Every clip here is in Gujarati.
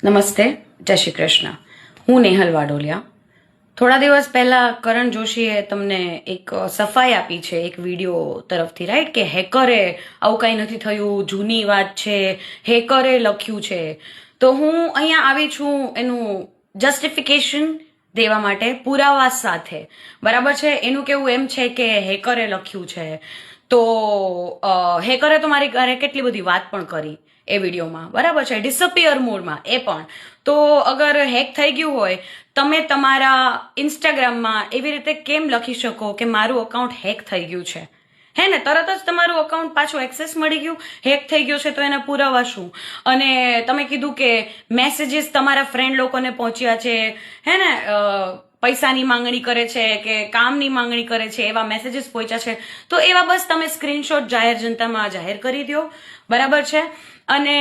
નમસ્તે, જય શ્રી કૃષ્ણ. હું નેહલ વાડોલિયા. થોડા દિવસ પહેલા કરણ જોશીએ તમને એક સફાઈ આપી છે એક વિડીયો તરફથી, રાઈટ, કે હેકરે આવું કંઈ નથી થયું, જૂની વાત છે, હેકરે લખ્યું છે. તો હું અહીંયા આવી છું એનું જસ્ટિફિકેશન દેવા માટે, પુરાવા સાથે. બરાબર છે? એનું કેવું એમ છે કે હેકરે લખ્યું છે. તો હેકરે તો મારી ઘરે કેટલી બધી વાત પણ કરી એ વિડીયોમાં, બરાબર છે, ડિસઅપિયર મોડમાં એ પણ. તો અગર હેક થઈ ગયું હોય, તમે તમારા ઇન્સ્ટાગ્રામમાં એવી રીતે કેમ લખી શકો કે મારું અકાઉન્ટ હેક થઈ ગયું છે? હે ને, તરત જ તમારું અકાઉન્ટ પાછું એક્સેસ મળી ગયું, હેક થઈ ગયું છે, તો એના પુરાવા શું? અને તમે કીધું કે મેસેજીસ તમારા ફ્રેન્ડ લોકોને પહોંચ્યા છે, હે ને, પૈસાની માંગણી કરે છે કે કામની માંગણી કરે છે, એવા મેસેજીસ પહોંચ્યા છે, તો એવા બસ તમે સ્ક્રીનશોટ જાહેર જનતામાં જાહેર કરી દો, બરાબર છે? અને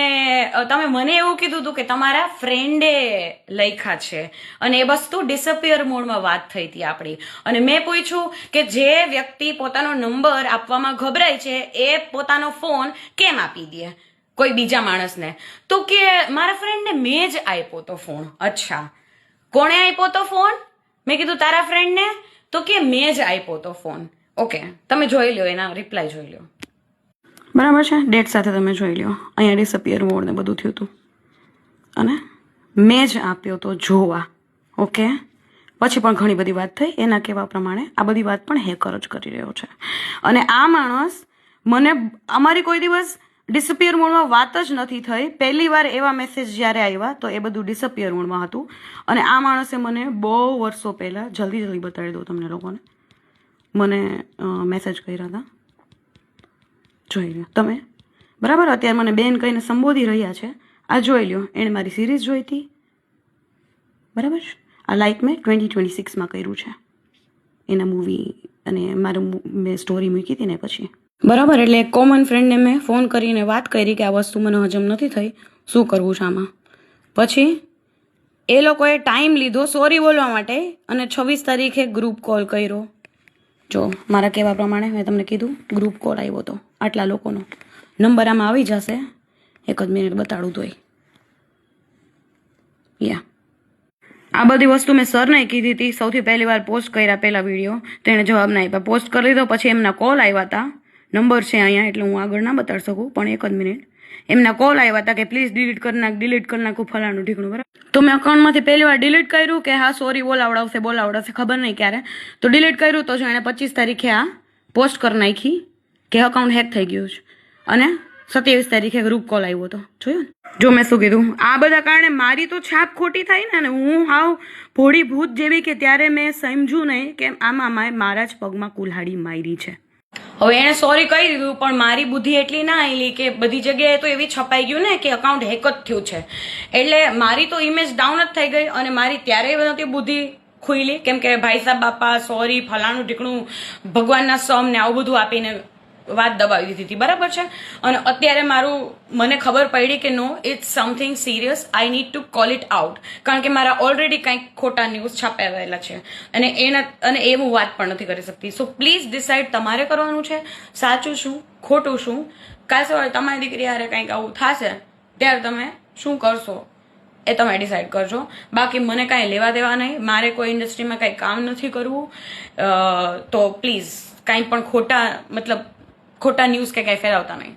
તમે મને એવું કીધું હતું કે તમારા ફ્રેન્ડે લખ્યા છે, અને એ વસ્તુ ડિસઅપિયર મોડમાં વાત થઈ હતી આપણી. અને મેં પૂછ્યું કે જે વ્યક્તિ પોતાનો નંબર આપવામાં ગભરાય છે એ પોતાનો ફોન કેમ આપી દે કોઈ બીજા માણસને? તો કે મારા ફ્રેન્ડને મેં જ આપ્યો તો ફોન. અચ્છા, કોણે આપ્યો તો ફોન? મેં કીધું તારા ફ્રેન્ડને. તો કે મેં જ આપ્યો તો ફોન. ઓકે, તમે જોઈ લો, એના રિપ્લાય જોઈ લો, બરાબર છે, ડેટ સાથે તમે જોઈ લો. અહીંયા ડિસઅપિયર મોડ ને બધું થયું હતું, અને મેં જ આપ્યો તો જોવા. ઓકે, પછી પણ ઘણી બધી વાત થઈ. એના કહેવા પ્રમાણે આ બધી વાત પણ હેકર જ કરી રહ્યો છે. અને આ માણસ મને, અમારી કોઈ દિવસ ડિસઅપિયર મોડમાં વાત જ નથી થઈ. પહેલી વાર એવા મેસેજ જ્યારે આવ્યા તો એ બધું ડિસઅપિયર મોડમાં હતું. અને આ માણસે મને બહુ વર્ષો પહેલાં, જલ્દી બતાવી દઉં તમને લોકોને, મને મેસેજ કર્યા હતા, જોઈ લો તમે, બરાબર? અત્યારે મને બેન કહીને સંબોધી રહ્યા છે, આ જોઈ લો. એણે મારી સિરીઝ જોઈ હતી, બરાબર? આ લાઈક મેં 2026માં કર્યું છે, એના મૂવી, અને મારું મેં સ્ટોરી મૂકી હતી ને પછી, બરાબર? એટલે એક કોમન ફ્રેન્ડને મેં ફોન કરીને વાત કરી કે આ વસ્તુ મને હજમ નથી થઈ, શું કરવું છે આમાં. પછી એ લોકોએ ટાઈમ લીધો સોરી બોલવા માટે, અને 26 તારીખે ગ્રુપ કોલ કર્યો. જો મારા કહેવા પ્રમાણે મેં તમને કીધું, ગ્રુપ કોલ આવ્યો હતો આટલા લોકોનો. નંબર આમાં આવી જશે, એક જ મિનિટ બતાડું તોય. યા, આ બધી વસ્તુ મેં સરને કીધી હતી સૌથી પહેલી વાર પોસ્ટ કર્યા પહેલા વિડીયો, તો એણે જવાબ ના આપ્યા. પોસ્ટ કરી દીધો, પછી એમના કોલ આવ્યા હતા. નંબર છે અહીંયા, એટલે હું આગળ ના બતાડી શકું, પણ એક જ મિનિટ. એમના કોલ આવ્યા હતા કે પ્લીઝ ડિલીટ કરી નાખું ફલાણું ઢીકણું, બરાબર? તો મેં અકાઉન્ટમાંથી પહેલી વાર ડિલીટ કર્યું કે હા સોરી બોલાવડાવશે, ખબર નહીં ક્યારે. તો ડિલીટ કર્યું તો એણે 25 તારીખે આ પોસ્ટ કરી નાખી કે અકાઉન્ટ હેક થઈ ગયું છે. અને 27 તારીખે ગ્રુપ કોલ આવ્યો હતો, જોયું? જો મેં શું કીધું, આ બધા કારણે મારી તો છાપ ખોટી થાય ને, અને હું હાવ ભોળી ભૂત જેવી કે ત્યારે મેં સમજ્યું નહીં કે આમાં મારા જ પગમાં કુલ્હાડી મારી છે. હવે એણે સોરી કહી દીધું, પણ મારી બુદ્ધિ એટલી ના આવેલી કે બધી જગ્યાએ તો એવી છપાઈ ગયું ને કે અકાઉન્ટ હેક જ થયું છે. એટલે મારી તો ઇમેજ ડાઉન જ થઈ ગઈ, અને મારી ત્યારે નહોતી બુદ્ધિ ખુઈલી, કેમ કે ભાઈ સાહેબ બાપા સોરી ફલાણું ઢીકણું ભગવાનના સમ ને આવું બધું આપીને વાત દબાવી દીધી હતી, બરાબર છે? અને અત્યારે મને ખબર પડી કે no, it's something serious, I need to call it out, કારણ કે મારા ઓલરેડી કંઈક ખોટા ન્યૂઝ છાપાવેલા છે, અને એ હું વાત પણ નથી કરી શકતી. સો પ્લીઝ ડિસાઇડ તમારે કરવાનું છે, સાચું શું ખોટું શું. કાલ સવારે તમારી દીકરી હારે કંઈક આવું થશે ત્યારે તમે શું કરશો એ તમે ડિસાઇડ કરજો. બાકી મને કાંઈ લેવા દેવા નહીં, મારે કોઈ ઇન્ડસ્ટ્રીમાં કાંઈ કામ નથી કરવું. તો પ્લીઝ કાંઈ પણ ખોટા ન્યૂઝ કે કાંઈ ફેલાવતા નહીં.